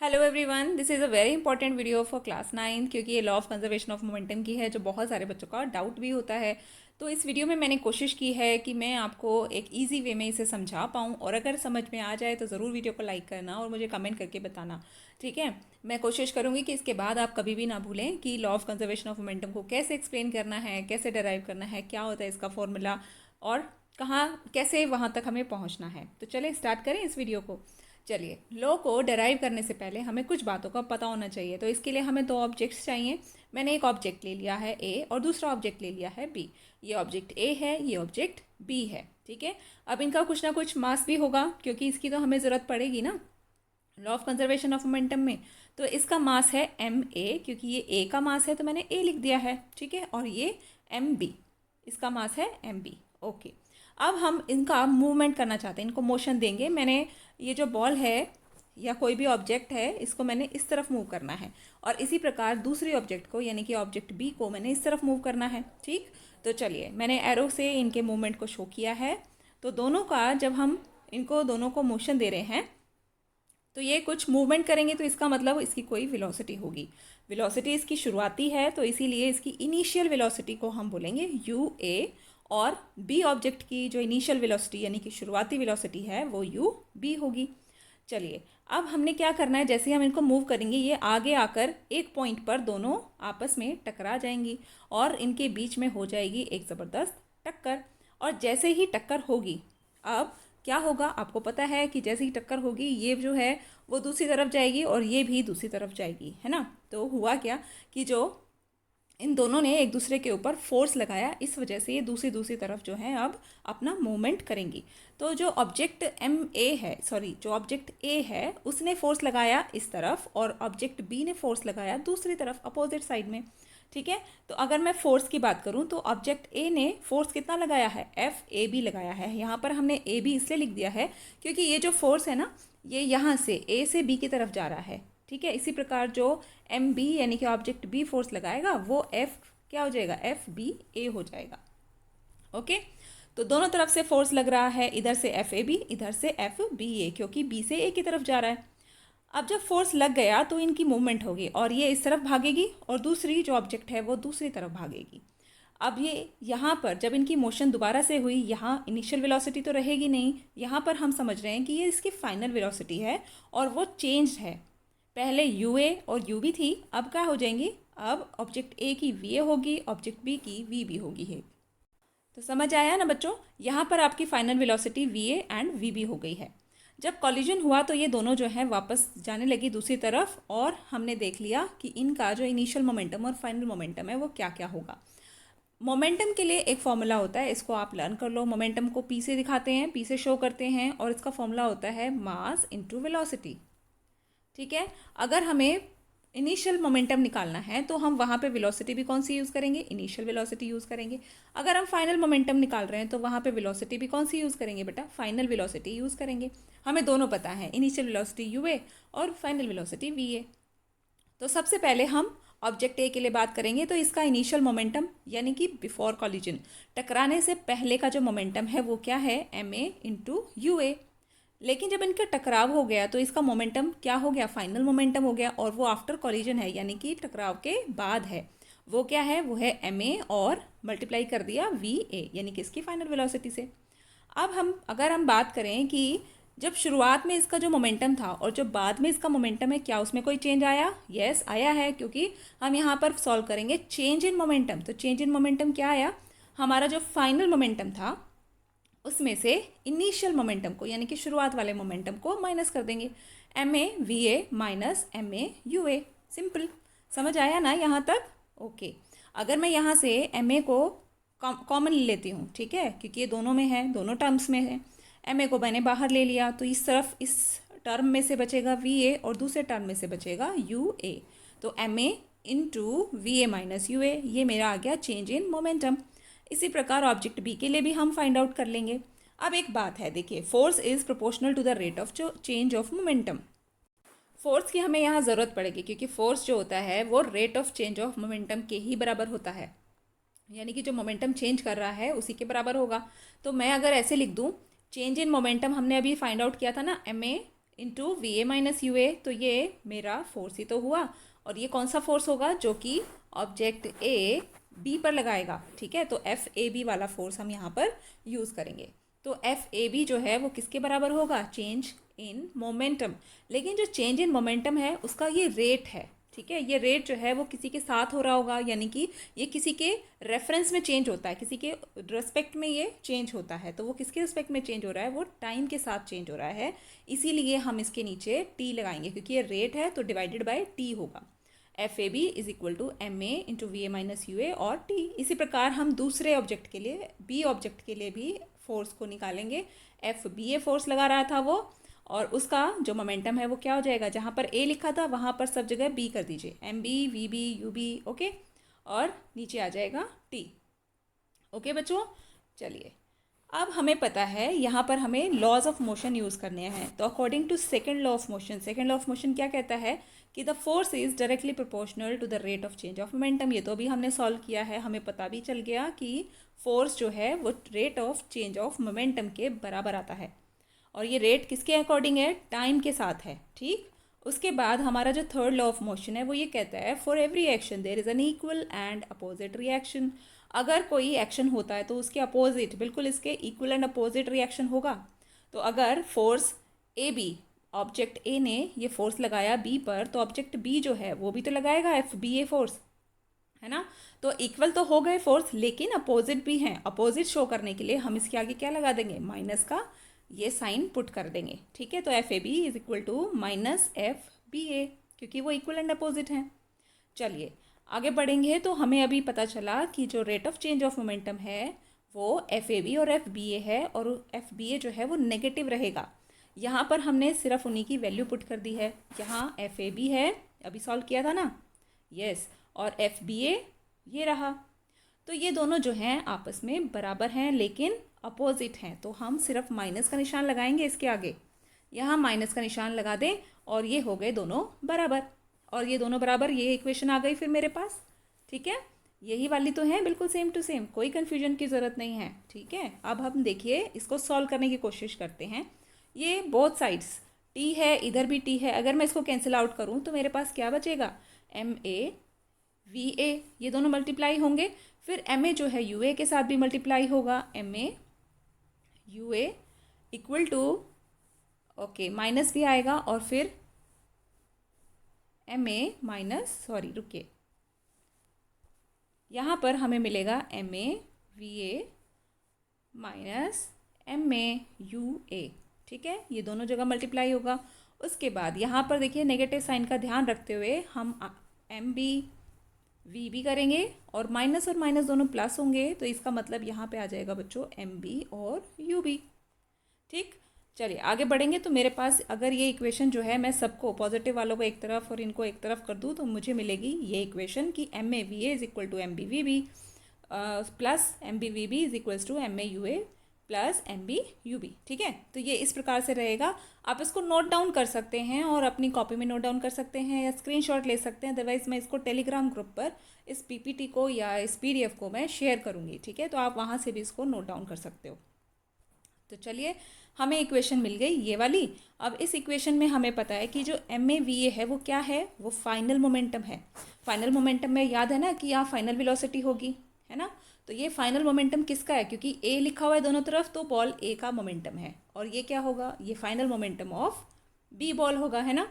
Hello everyone, this is a very important video for class 9 क्योंकि ये law of conservation of momentum की है जो बहुत सारे बच्चों का डाउट भी होता है। तो इस वीडियो में मैंने कोशिश की है कि मैं आपको एक इजी वे में इसे समझा पाऊँ, और अगर समझ में आ जाए तो ज़रूर वीडियो को लाइक करना और मुझे कमेंट करके बताना। ठीक है, मैं कोशिश करूँगी कि इसके बाद आप कभी भी ना भूलें कि law of conservation of momentum को कैसे एक्सप्लेन करना है, कैसे डिराइव करना है, क्या होता है इसका फॉर्मूला, और कहाँ कैसे वहाँ तक हमें पहुँचना है। तो चलिए स्टार्ट करें इस वीडियो को। चलिए, लॉ को डेराइव करने से पहले हमें कुछ बातों का पता होना चाहिए। तो इसके लिए हमें दो ऑब्जेक्ट्स चाहिए। मैंने एक ऑब्जेक्ट ले लिया है ए और दूसरा ऑब्जेक्ट ले लिया है बी। ये ऑब्जेक्ट ए है, ये ऑब्जेक्ट बी है। ठीक है, अब इनका कुछ ना कुछ मास भी होगा क्योंकि इसकी तो हमें ज़रूरत पड़ेगी ना law of conservation of momentum में। तो इसका मास है एम ए, क्योंकि ये ए का मास है तो मैंने ए लिख दिया है। ठीक है, और ये एम बी, इसका मास है एम बी। ओके, अब हम इनका मूवमेंट करना चाहते हैं, इनको मोशन देंगे। मैंने ये जो बॉल है या कोई भी ऑब्जेक्ट है, इसको मैंने इस तरफ मूव करना है, और इसी प्रकार दूसरी ऑब्जेक्ट को यानी कि ऑब्जेक्ट बी को मैंने इस तरफ मूव करना है। ठीक, तो चलिए मैंने एरो से इनके मूवमेंट को शो किया है। तो दोनों का जब हम इनको दोनों को मोशन दे रहे हैं तो ये कुछ मूवमेंट करेंगे, तो इसका मतलब इसकी कोई वेलोसिटी होगी। वेलोसिटी इसकी शुरुआती है तो इसीलिए इसकी इनिशियल वेलोसिटी को हम बोलेंगे यू ए, और बी ऑब्जेक्ट की जो इनिशियल वेलोसिटी यानी कि शुरुआती वेलोसिटी है वो यू बी होगी। चलिए, अब हमने क्या करना है, जैसे हम इनको मूव करेंगे ये आगे आकर एक पॉइंट पर दोनों आपस में टकरा जाएंगी और इनके बीच में हो जाएगी एक ज़बरदस्त टक्कर। और जैसे ही टक्कर होगी, अब क्या होगा आपको पता है कि जैसे ही टक्कर होगी ये जो है वो दूसरी तरफ जाएगी और ये भी दूसरी तरफ जाएगी, है ना। तो हुआ क्या कि जो इन दोनों ने एक दूसरे के ऊपर फोर्स लगाया, इस वजह से ये दूसरी दूसरी तरफ जो है अब अपना मूवमेंट करेंगी। तो जो ऑब्जेक्ट एम ए है, सॉरी जो ऑब्जेक्ट ए है उसने फोर्स लगाया इस तरफ और ऑब्जेक्ट बी ने फोर्स लगाया दूसरी तरफ अपोजिट साइड में। ठीक है, तो अगर मैं फोर्स की बात करूं तो ऑब्जेक्ट ए ने फोर्स कितना लगाया है, एफ ए बी लगाया है। यहाँ पर हमने ए बी इसलिए लिख दिया है क्योंकि ये जो फोर्स है ना, ये यहाँ से ए से बी की तरफ जा रहा है। ठीक है, इसी प्रकार जो एम बी यानी कि ऑब्जेक्ट बी फोर्स लगाएगा वो एफ क्या हो जाएगा, एफ बी ए हो जाएगा। ओके, तो दोनों तरफ से फोर्स लग रहा है, इधर से एफ ए बी, इधर से एफ बी ए, क्योंकि बी से ए की तरफ जा रहा है। अब जब फोर्स लग गया तो इनकी मूवमेंट होगी और ये इस तरफ भागेगी और दूसरी जो ऑब्जेक्ट है वो दूसरी तरफ भागेगी। अब ये यहाँ पर जब इनकी मोशन दोबारा से हुई, यहाँ इनिशियल वेलोसिटी तो रहेगी नहीं, यहाँ पर हम समझ रहे हैं कि ये इसकी फाइनल वेलोसिटी है और वो चेंज है। पहले यू ए और यू बी थी, अब क्या हो जाएंगी, अब ऑब्जेक्ट ए की वी ए होगी, ऑब्जेक्ट बी की वी बी होगी है। तो समझ आया ना बच्चों, यहाँ पर आपकी final velocity V A and V B हो गई है। जब कॉलिजन हुआ तो ये दोनों जो है वापस जाने लगी दूसरी तरफ, और हमने देख लिया कि इनका जो इनिशियल मोमेंटम और फाइनल मोमेंटम है वो क्या क्या होगा। मोमेंटम के लिए एक फॉर्मूला होता है, इसको आप लर्न कर लो। मोमेंटम को पी से दिखाते हैं, पी से शो करते हैं, और इसका फॉर्मूला होता है मास इंटू वेलोसिटी। ठीक है, अगर हमें इनिशियल मोमेंटम निकालना है तो हम वहाँ पे वेलोसिटी भी कौन सी यूज़ करेंगे, इनिशियल वेलोसिटी यूज़ करेंगे। अगर हम फाइनल मोमेंटम निकाल रहे हैं तो वहाँ पे वेलोसिटी भी कौन सी यूज़ करेंगे बेटा, फाइनल वेलोसिटी यूज़ करेंगे। हमें दोनों पता है, इनिशियल वेलोसिटी यू ए और फाइनल वेलोसिटी वी ए। तो सबसे पहले हम ऑब्जेक्ट ए के लिए बात करेंगे। तो इसका इनिशियल मोमेंटम यानी कि बिफोर कॉलिजन, टकराने से पहले का जो मोमेंटम है वो क्या है, M A into U A. लेकिन जब इनका टकराव हो गया तो इसका मोमेंटम क्या हो गया, फाइनल मोमेंटम हो गया, और वो आफ्टर कॉलिजन है यानी कि टकराव के बाद है। वो क्या है, वो है एम ए और मल्टीप्लाई कर दिया वी ए यानी कि इसकी फाइनल वेलोसिटी से। अब अगर हम बात करें कि जब शुरुआत में इसका जो मोमेंटम था और जो बाद में इसका मोमेंटम है, क्या उसमें कोई चेंज आया, यस आया है, क्योंकि हम यहाँ पर सॉल्व करेंगे चेंज इन मोमेंटम। तो चेंज इन मोमेंटम क्या आया, हमारा जो फाइनल मोमेंटम था उसमें से इनिशियल मोमेंटम को यानी कि शुरुआत वाले मोमेंटम को माइनस कर देंगे, M A V A minus M A U A. Simple, समझ आया ना यहाँ तक। ओके, अगर मैं यहाँ से एम ए को कॉमन ले लेती हूँ, ठीक है, क्योंकि ये दोनों में है, दोनों टर्म्स में है। एम ए को मैंने बाहर ले लिया तो इस तरफ इस टर्म में से बचेगा वी ए और दूसरे टर्म में से बचेगा यू ए। तो M A into V A minus U A, ये मेरा आ गया चेंज इन मोमेंटम। इसी प्रकार ऑब्जेक्ट बी के लिए भी हम फाइंड आउट कर लेंगे। अब एक बात है, देखिए, force is proportional to the rate of change of momentum. Force की हमें यहाँ ज़रूरत पड़ेगी क्योंकि फोर्स जो होता है वो rate of change of momentum के ही बराबर होता है, यानी कि जो मोमेंटम चेंज कर रहा है उसी के बराबर होगा। तो मैं अगर ऐसे लिख दूँ, चेंज इन मोमेंटम हमने अभी फाइंड आउट किया था ना, M A into V A minus U A, तो ये मेरा फोर्स ही तो हुआ। और ये कौन सा फोर्स होगा? जो कि ऑब्जेक्ट ए बी पर लगाएगा, ठीक है। तो एफ ए बी वाला फोर्स हम यहाँ पर यूज़ करेंगे। तो एफ ए बी जो है वो किसके बराबर होगा? Change in momentum. लेकिन जो चेंज इन मोमेंटम है उसका ये रेट है, ठीक है। ये रेट जो है वो किसी के साथ हो रहा होगा, यानी कि ये किसी के रेफरेंस में चेंज होता है, किसी के रेस्पेक्ट में ये चेंज होता है। तो वो किसके रेस्पेक्ट में चेंज हो रहा है? वो टाइम के साथ चेंज हो रहा है। इसीलिए हम इसके नीचे टी लगाएंगे, क्योंकि ये रेट है तो डिवाइडेड बाय टी होगा। F A B is equal to M A into V A minus U A और टी। इसी प्रकार हम दूसरे ऑब्जेक्ट के लिए, बी ऑब्जेक्ट के लिए भी फोर्स को निकालेंगे। एफ बी ए फोर्स लगा रहा था वो, और उसका जो मोमेंटम है वो क्या हो जाएगा? जहाँ पर ए लिखा था वहाँ पर सब जगह बी कर दीजिए, M B V B U B, okay. और नीचे आ जाएगा टी, ओके बच्चों। चलिए, अब हमें पता है यहाँ पर हमें लॉज ऑफ मोशन यूज़ करने हैं। तो according to second law of motion, second law of motion क्या कहता है कि the force is directly proportional to the rate of change of momentum. ये तो अभी हमने सॉल्व किया है, हमें पता भी चल गया कि फोर्स जो है वो rate of change of momentum के बराबर आता है। और ये रेट किसके अकॉर्डिंग है? टाइम के साथ है, ठीक। उसके बाद हमारा जो थर्ड लॉ ऑफ मोशन है वो ये कहता है for every action there is an equal and opposite reaction. अगर कोई एक्शन होता है तो उसके अपोजिट, बिल्कुल इसके इक्वल एंड अपोजिट रिएक्शन होगा। तो अगर force A B, object A ने ये फोर्स लगाया बी पर, तो ऑब्जेक्ट बी जो है वो भी तो लगाएगा एफ बी ए फोर्स, है ना। तो इक्वल तो हो गए फोर्स, लेकिन अपोजिट भी हैं। अपोजिट शो करने के लिए हम इसके आगे क्या लगा देंगे? माइनस का ये साइन पुट कर देंगे, ठीक है। तो F A B is equal to minus F B A, क्योंकि वो इक्वल एंड अपोजिट हैं। चलिए आगे बढ़ेंगे, तो हमें अभी पता चला कि जो rate of change of momentum है वो एफ ए बी और एफ बी ए है, और एफ बी ए जो है वो नेगेटिव रहेगा। यहाँ पर हमने सिर्फ उन्हीं की वैल्यू पुट कर दी है। यहाँ एफ ए बी है, अभी सॉल्व किया था ना, यस, और एफ बी ए ये रहा। तो ये दोनों जो हैं आपस में बराबर हैं लेकिन अपोजिट हैं, तो हम सिर्फ माइनस का निशान लगाएंगे इसके आगे। यहाँ माइनस का निशान लगा दें और ये हो गए दोनों बराबर, और ये दोनों बराबर, ये इक्वेशन आ गई फिर मेरे पास, ठीक है। यही वाली तो है, बिल्कुल सेम टू सेम, कोई कन्फ्यूजन की ज़रूरत नहीं है, ठीक है। अब हम देखिए इसको सॉल्व करने की कोशिश करते हैं। ये बोथ साइड्स टी है, इधर भी टी है, अगर मैं इसको कैंसिल आउट करूँ तो मेरे पास क्या बचेगा? एम ए वी ए, ये दोनों मल्टीप्लाई होंगे, फिर एम ए जो है यू ए के साथ भी मल्टीप्लाई होगा, M A U A equal to, okay, minus भी आएगा, और फिर एम ए माइनस, सॉरी रुकिए, यहाँ पर हमें मिलेगा M A V A minus M A U A, ठीक है। ये दोनों जगह मल्टीप्लाई होगा। उसके बाद यहाँ पर देखिए नेगेटिव साइन का ध्यान रखते हुए हम एम बी वी भी करेंगे, और माइनस दोनों प्लस होंगे, तो इसका मतलब यहाँ पे आ जाएगा बच्चों एम बी और यू बी, ठीक। चलिए आगे बढ़ेंगे। तो मेरे पास अगर ये इक्वेशन जो है मैं सबको, पॉजिटिव वालों को एक तरफ और इनको एक तरफ कर दूँ, तो मुझे मिलेगी ये इक्वेशन कि M A V A is equal to M B V B plus M B V B is equals to M A U A plus M B U B, ठीक है। तो ये इस प्रकार से रहेगा। आप इसको नोट डाउन कर सकते हैं और अपनी कॉपी में नोट डाउन कर सकते हैं या स्क्रीनशॉट ले सकते हैं। अदरवाइज मैं इसको टेलीग्राम ग्रुप पर इस पीपीटी को या इस पीडीएफ को मैं शेयर करूँगी, ठीक है। तो आप वहाँ से भी इसको नोट डाउन कर सकते हो। तो चलिए, हमें इक्वेशन मिल गई ये वाली। अब इस इक्वेशन में हमें पता है कि जो एम ए वी ए है वो क्या है? वो फाइनल मोमेंटम है। फाइनल मोमेंटम में याद है ना कि यहाँ फाइनल वेलोसिटी होगी, है ना। तो ये फाइनल मोमेंटम किसका है? क्योंकि ए लिखा हुआ है दोनों तरफ, तो बॉल ए का मोमेंटम है, और ये क्या होगा? ये final momentum of B ball होगा, है ना।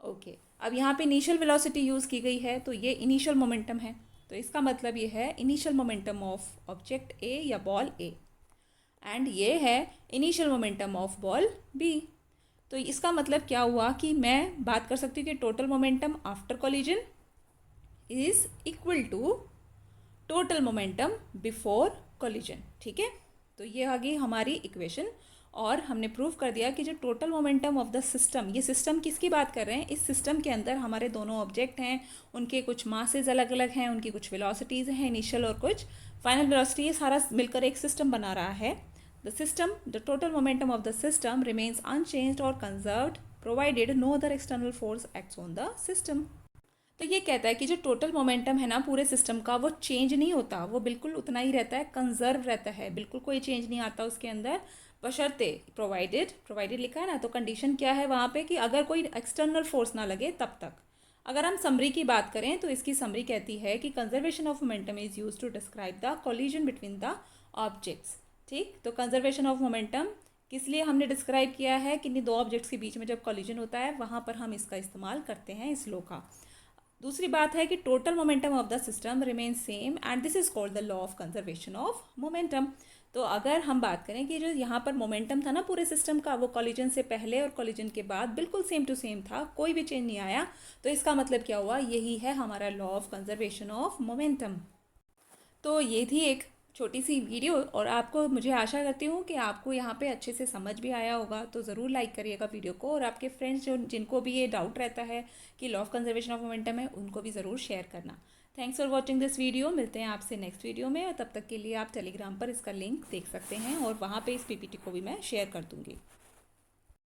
ओके, अब यहाँ पे इनिशियल वेलोसिटी यूज़ की गई है, तो ये इनिशियल मोमेंटम है। तो इसका मतलब ये है initial momentum of object A या बॉल ए, एंड ये है initial momentum of ball B. तो इसका मतलब क्या हुआ कि मैं बात कर सकती हूँ कि total momentum after collision is equal to total momentum before collision, ठीक है। तो ये आ गई हमारी इक्वेशन, और हमने प्रूव कर दिया कि जो total momentum of the system, ये सिस्टम किसकी बात कर रहे हैं? इस सिस्टम के अंदर हमारे दोनों ऑब्जेक्ट हैं, उनके कुछ मासेज अलग अलग हैं, उनकी कुछ वेलोसिटीज़ हैं इनिशियल और कुछ फाइनल वेलोसिटी, ये सारा मिलकर एक सिस्टम बना रहा है। The system, the total momentum of the system remains unchanged और conserved provided no other external force acts on the system. तो ये कहता है कि जो टोटल मोमेंटम है ना पूरे सिस्टम का, वो चेंज नहीं होता, वो बिल्कुल उतना ही रहता है, कंजर्व रहता है, बिल्कुल कोई चेंज नहीं आता उसके अंदर, बशर्ते प्रोवाइडेड लिखा है ना, तो कंडीशन क्या है वहाँ पे कि अगर कोई एक्सटर्नल फोर्स ना लगे तब तक। अगर हम समरी की बात करें तो इसकी समरी कहती है कि conservation of momentum is use to describe the collision between the objects. ठीक, तो कंजर्वेशन ऑफ मोमेंटम किस लिए हमने डिस्क्राइब किया है कि दो ऑब्जेक्ट्स के बीच में जब कोलिजन होता है वहाँ पर हम इसका इस्तेमाल करते हैं इस लॉ का। दूसरी बात है कि total momentum of the system remain same and this is called the law of conservation of momentum. तो अगर हम बात करें कि जो यहाँ पर मोमेंटम था ना पूरे सिस्टम का, वो कॉलिजन से पहले और कॉलिजन के बाद बिल्कुल सेम टू सेम था, कोई भी चेंज नहीं आया, तो इसका मतलब क्या हुआ, यही है हमारा law of conservation of momentum. तो ये थी एक छोटी सी वीडियो, और आपको, मुझे आशा करती हूँ कि आपको यहाँ पे अच्छे से समझ भी आया होगा। तो ज़रूर लाइक करिएगा वीडियो को, और आपके फ्रेंड्स जो जिनको भी ये डाउट रहता है कि law of conservation of momentum है, उनको भी ज़रूर शेयर करना। Thanks for watching this video. मिलते हैं आपसे नेक्स्ट वीडियो में, और तब तक के लिए आप टेलीग्राम पर इसका लिंक देख सकते हैं, और वहाँ पर इस पीपीटी को भी मैं शेयर कर दूँगी।